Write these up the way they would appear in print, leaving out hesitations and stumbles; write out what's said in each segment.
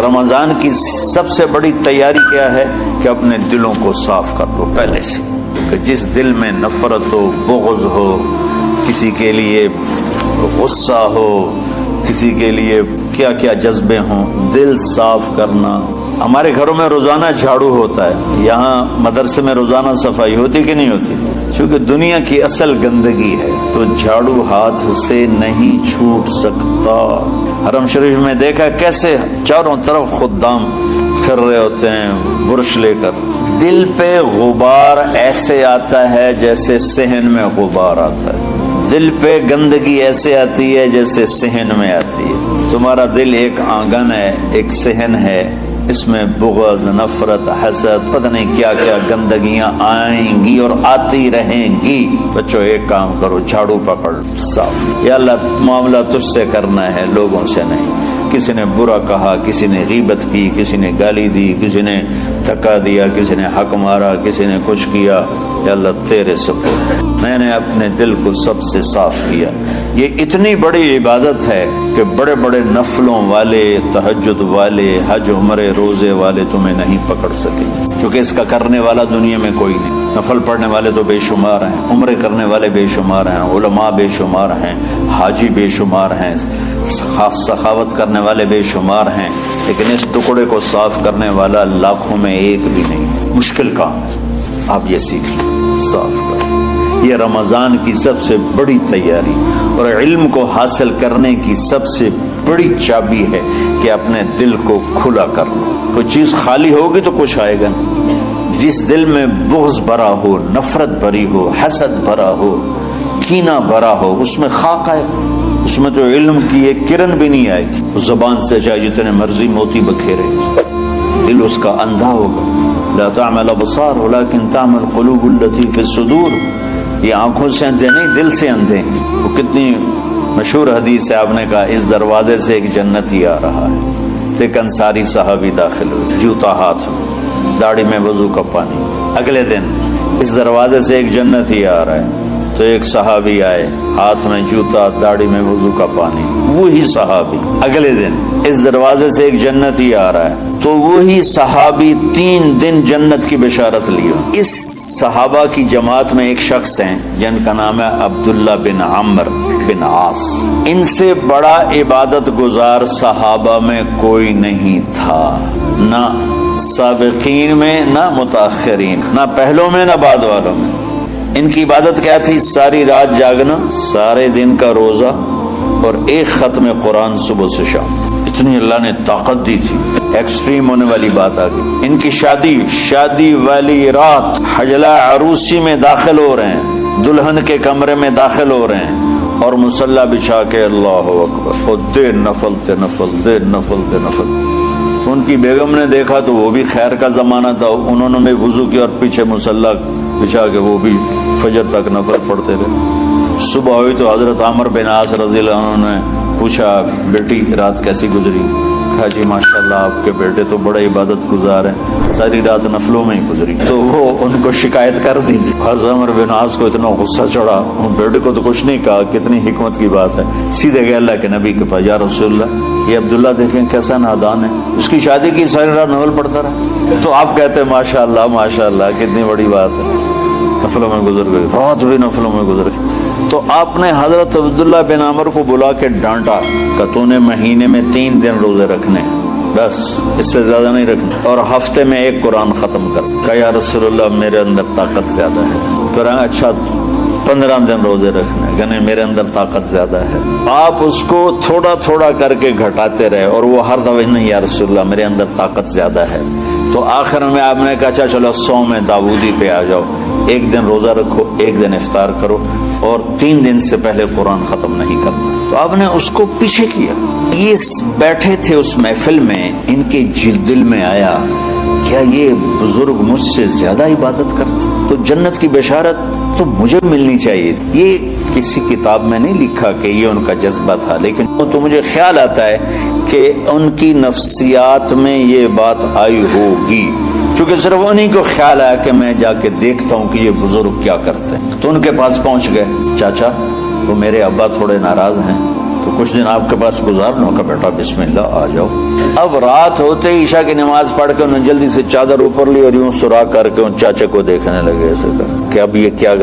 رمضان کی سب سے بڑی تیاری کیا ہے کہ اپنے دلوں کو صاف کر لو پہلے سے، کہ جس دل میں نفرت ہو، بغض ہو، کسی کے لیے غصہ ہو، کسی کے لیے کیا کیا جذبے ہوں، دل صاف کرنا۔ ہمارے گھروں میں روزانہ جھاڑو ہوتا ہے، یہاں مدرسے میں روزانہ صفائی ہوتی کہ نہیں ہوتی؟ چونکہ دنیا کی اصل گندگی ہے تو جھاڑو ہاتھ سے نہیں چھوٹ سکتا۔ حرم شریف میں دیکھا کیسے چاروں طرف خدام پھر رہے ہوتے ہیں برش لے کر۔ دل پہ غبار ایسے آتا ہے جیسے صحن میں غبار آتا ہے، دل پہ گندگی ایسے آتی ہے جیسے صحن میں آتی ہے۔ تمہارا دل ایک آنگن ہے، ایک صحن ہے، اس میں بغض، نفرت، حسد، پتہ نہیں کیا کیا گندگیاں آئیں گی اور آتی رہیں گی۔ بچوں ایک کام کرو، جھاڑو پکڑ صاف۔ یا اللہ معاملہ تجھ سے کرنا ہے، لوگوں سے نہیں۔ کسی نے برا کہا، کسی نے غیبت کی، کسی نے گالی دی، کسی نے دھکا دیا، کسی نے حق مارا، کسی نے کچھ کیا، یا اللہ تیرے سپرد میں نے اپنے دل کو سب سے صاف کیا۔ یہ اتنی بڑی عبادت ہے کہ بڑے بڑے نفلوں والے، تہجد والے، حج عمرے روزے والے تمہیں نہیں پکڑ سکیں، کیونکہ اس کا کرنے والا دنیا میں کوئی نہیں۔ نفل پڑھنے والے تو بے شمار ہیں، عمرے کرنے والے بے شمار ہیں، علماء بے شمار ہیں، حاجی بے شمار ہیں، سخاوت کرنے والے بے شمار ہیں، لیکن اس ٹکڑے کو صاف کرنے والا لاکھوں میں ایک بھی نہیں۔ مشکل کام ہے، آپ یہ سیکھ لیں، صاف کریں۔ یہ رمضان کی سب سے بڑی تیاری اور علم کو حاصل کرنے کی سب سے بڑی چابی ہے کہ اپنے دل کو کھلا کر لو۔ کوئی چیز خالی ہوگی تو کچھ آئے گا نہیں۔ جس دل میں بغض بھرا ہو، نفرت بھری ہو، حسد بھرا ہو، کینہ بھرا ہو، اس میں خاک آئے گا، اس میں تو علم کی ایک کرن بھی نہیں آئے گی۔ اس زبان سے چاہے جتنے مرضی موتی بکھیرے، دل اس کا اندھا ہوگا۔ لا تعمل ابصار ولكن تعمل القلوب التي في الصدور۔ یہ آنکھوں سے اندھے نہیں، دل سے اندھے ہیں۔ وہ کتنی مشہور حدیث ہے، آپ نے کہا اس دروازے سے ایک جنتی آ رہا ہے، ایک انصاری صحابی داخل ہوئے، جوتا ہاتھ میں، داڑھی میں وضو کا پانی۔ اگلے دن اس دروازے سے ایک جنتی آ رہا ہے تو ایک صحابی آئے، ہاتھ میں جوتا، داڑھی میں وضو کا پانی، وہی صحابی۔ اگلے دن اس دروازے سے ایک جنتی آ رہا ہے تو وہی صحابی 3 دن جنت کی بشارت لیا۔ اس صحابہ کی جماعت میں ایک شخص ہیں جن کا نام ہے عبداللہ بن عمرو بن عاص۔ ان سے بڑا عبادت گزار صحابہ میں کوئی نہیں تھا، نہ سابقین میں، نہ متاخرین، نہ پہلوں میں، نہ بعد والوں میں۔ ان کی عبادت کیا تھی؟ ساری رات جاگنا، سارے دن کا روزہ اور ایک ختم قرآن صبح سے شام۔ اتنی اللہ نے طاقت دی تھی، ایکسٹریم ہونے والی بات آ گئی۔ ان کی شادی والی رات حجلہ عروسی میں داخل ہو رہے ہیں، دلہن کے کمرے میں داخل ہو رہے ہیں اور مصلی بچھا کے اللہ اکبر، اور دیر نفل تے نفل، دیر نفل تے نفل۔ تو ان کی بیگم نے دیکھا تو وہ بھی خیر کا زمانہ تھا، انہوں نے وضو کیا اور پیچھے مصلی بچھا کے وہ بھی فجر تک نفل پڑھتے رہے۔ صبح ہوئی تو حضرت عمر بن عاص رضی اللہ عنہ نے پوچھا بیٹی رات کیسی گزری؟ کہا جی ماشاءاللہ آپ کے بیٹے تو بڑے عبادت گزار ہیں، ساری رات نفلوں میں ہی گزری۔ تو وہ ان کو شکایت کر دی۔ حضرت عمر بن عاص کو اتنا غصہ چڑھا، ان بیٹے کو تو کچھ نہیں کہا، کتنی حکمت کی بات ہے۔ سیدھے گئے اللہ کے نبی کے پاس، یا رسول اللہ یہ عبداللہ دیکھیں کیسا نادان ہے، اس کی شادی کی ساری رات نفل پڑھتا رہا۔ تو آپ کہتے ہیں ماشاءاللہ ماشاءاللہ کتنی بڑی بات ہے، نفلوں میں گزر گئی، رات بھی نفلوں میں گزر گئی۔ تو آپ نے حضرت عبداللہ بن عمر کو بلا کے ڈانٹا کہ تو نے مہینے میں 3 دن روزے رکھنے، بس اس سے زیادہ نہیں رکھنا، اور ہفتے میں 1 قرآن ختم کر۔ کہا یا رسول اللہ میرے اندر طاقت زیادہ ہے۔ پھر اچھا 15 دن روزے رکھنے، کہنے میرے اندر طاقت زیادہ ہے۔ آپ اس کو تھوڑا تھوڑا کر کے گھٹاتے رہے اور وہ ہر دفعہ نہیں یا رسول اللہ میرے اندر طاقت زیادہ ہے۔ تو آخر میں آپ نے کہا اچھا چلو 100 میں داودی پہ آ جاؤ، 1 دن روزہ رکھو، 1 دن افطار کرو اور 3 دن سے پہلے قرآن ختم نہیں کرنا۔ تو آپ نے اس کو پیچھے کیا۔ یہ بیٹھے تھے اس محفل میں، ان کے دل میں آیا کیا یہ بزرگ مجھ سے زیادہ عبادت کرتے؟ تو جنت کی بشارت تو مجھے ملنی چاہیے۔ یہ کسی کتاب میں نہیں لکھا کہ یہ ان کا جذبہ تھا، لیکن تو مجھے خیال آتا ہے کہ ان کی نفسیات میں یہ بات آئی ہوگی، چونکہ صرف انہیں کو خیال آیا کہ میں جا کے دیکھتا ہوں کہ یہ بزرگ کیا کرتے ہیں۔ تو ان کے پاس پہنچ گئے، چاچا وہ میرے ابا تھوڑے ناراض ہیں تو کچھ دن آپ کے پاس گزارنا کا بیٹا بسم اللہ آ جاؤ. اب رات ہوتے ہی عشاء کی نماز پڑھ کے انہوں نے جلدی سے چادر اوپر لی اور یوں سراغ کر کے ان چاچے کو دیکھنے لگے ایسے کر کہ اب یہ کیا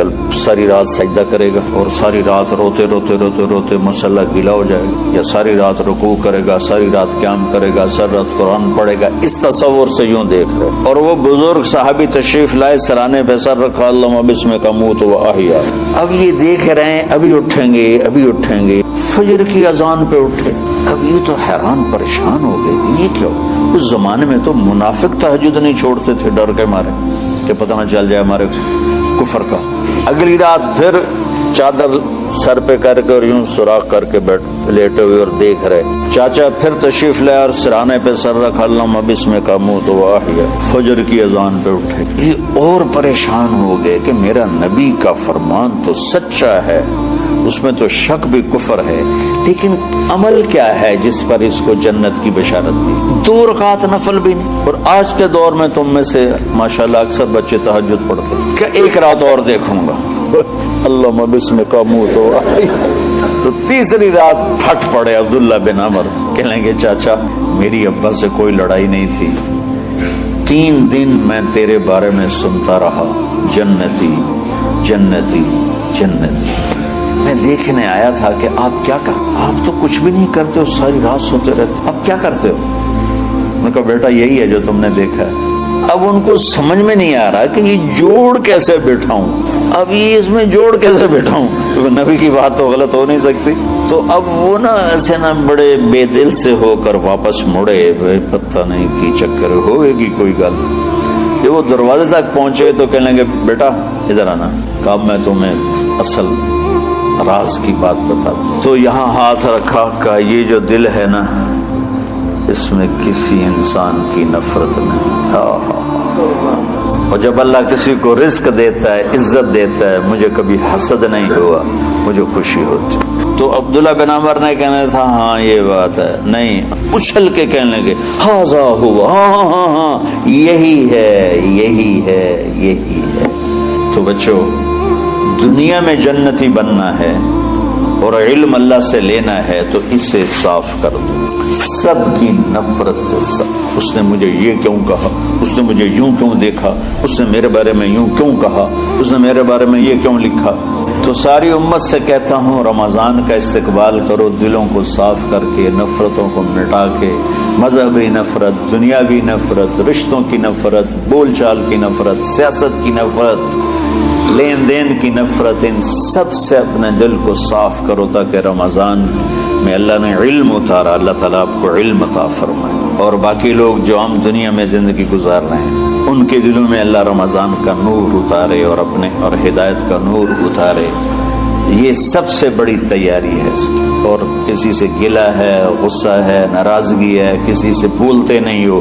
ساری رات سجدہ کرے گا اور ساری رات روتے روتے روتے روتے مصلی گیلا ہو جائے گا، یا ساری رات رکوع کرے گا، ساری رات قیام کرے گا، ساری رات قرآن پڑھے گا. اس تصور سے یوں دیکھ رہے. اور وہ بزرگ صحابی تشریف لائے، سرانے پہ سر رکھا، اللہم بسمک اموت و احیا. اب یہ دیکھ رہے ہیں ابھی اٹھیں گے ابھی اٹھیں گے. فجر کی اذان پہ اٹھے. اب یہ تو حیران پریشان ہو گئے، یہ کیوں؟ اس زمانے میں تو منافق تہجد نہیں چھوڑتے تھے ڈر کے مارے کہ پتہ نہ چل جائے ہمارے کفر کا. اگلی رات پھر چادر سر پہ کر کے اور یوں سراغ کر کے لیٹے ہوئے اور دیکھ رہے. چاچا پھر تشریف لائے اور سرانے پہ سر رکھا، اللہم بسمک اموت و احیا. فجر کی اذان پہ اٹھے. یہ اور پریشان ہو گئے کہ میرا نبی کا فرمان تو سچا ہے، اس میں تو شک بھی کفر ہے، لیکن عمل کیا ہے جس پر اس کو جنت کی بشارت دی؟ 2 رکعت نفل بھی نہیں. اور آج کے دور میں تم میں سے ماشاءاللہ اکثر بچے تہجد پڑھتے ہیں کہ 1 رات اور دیکھوں گا، اللہم بسمک اموت و احیا. تو تیسری رات پھٹ پڑے عبداللہ بن عمر، کہنے گے چاچا میری ابا سے کوئی لڑائی نہیں تھی، 3 دن میں تیرے بارے میں سنتا رہا، جنتی جنتی جنتی. میں دیکھنے آیا تھا کہ آپ کیا کرتے، آپ تو کچھ بھی نہیں کرتے ہو، ساری رات سوتے رہتے، اب کیا کرتے ہو؟ میں کہا بیٹا یہی ہے جو تم نے دیکھا ہے. اب ان کو سمجھ میں نہیں آ رہا کہ یہ جوڑ کیسے بٹھاؤں، اب یہ اس میں جوڑ کیسے بٹھاؤں، کیونکہ نبی کی بات تو غلط ہو نہیں سکتی. تو اب وہ نا ایسے نا بڑے بے دل سے ہو کر واپس مڑے، پتہ نہیں کی چکر ہوئے گی کوئی گل. جب وہ دروازے تک پہنچے تو کہنے لگے بیٹا ادھر آنا. کہا میں تمہیں اصل راز کی بات بتا دوں. تو یہاں ہاتھ رکھا، کہ یہ جو دل ہے نا اس میں کسی انسان کی نفرت نہیں. اور جب اللہ کسی کو رزق دیتا ہے، عزت دیتا ہے، مجھے کبھی حسد نہیں ہوا، مجھے خوشی ہوتی. تو عبداللہ بن عمر نے کہنا تھا ہاں یہ بات ہے، نہیں اچھل کے کہنے لگے ہاذا ہوا، ہاں ہاں ہاں یہی ہے یہی ہے یہی ہے. تو بچوں دنیا میں جنتی بننا ہے اور علم اللہ سے لینا ہے تو اسے صاف کر دو سب کی نفرت سے. سب اس نے مجھے یہ کیوں کہا، اس نے مجھے یوں کیوں دیکھا، اس نے میرے بارے میں یوں کیوں کہا، اس نے میرے بارے میں یہ کیوں لکھا. تو ساری امت سے کہتا ہوں رمضان کا استقبال کرو دلوں کو صاف کر کے، نفرتوں کو مٹا کے. مذہبی نفرت، دنیاوی نفرت، رشتوں کی نفرت، بول چال کی نفرت، سیاست کی نفرت، لین دین کی نفرت، ان سب سے اپنے دل کو صاف کرو تاکہ رمضان میں اللہ نے علم اتارا، اللہ تعالیٰ آپ کو علم عطا فرمائے. اور باقی لوگ جو عام دنیا میں زندگی گزار رہے ہیں ان کے دلوں میں اللہ رمضان کا نور اتارے اور اپنے اور ہدایت کا نور اتارے. یہ سب سے بڑی تیاری ہے اس کی. اور کسی سے گلہ ہے، غصہ ہے، ناراضگی ہے، کسی سے بھولتے نہیں ہو،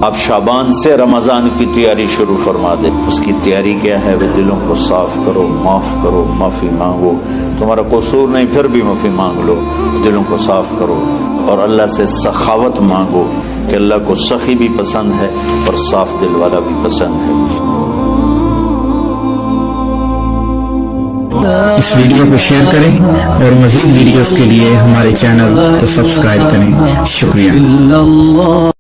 آپ شعبان سے رمضان کی تیاری شروع فرما دیں. اس کی تیاری کیا ہے؟ وہ دلوں کو صاف کرو، معاف کرو، معافی مانگو. تمہارا قصور نہیں پھر بھی معافی مانگ لو، دلوں کو صاف کرو اور اللہ سے سخاوت مانگو کہ اللہ کو سخی بھی پسند ہے اور صاف دل والا بھی پسند ہے. اس ویڈیو کو شیئر کریں اور مزید ویڈیوز کے لیے ہمارے چینل کو سبسکرائب کریں. شکریہ.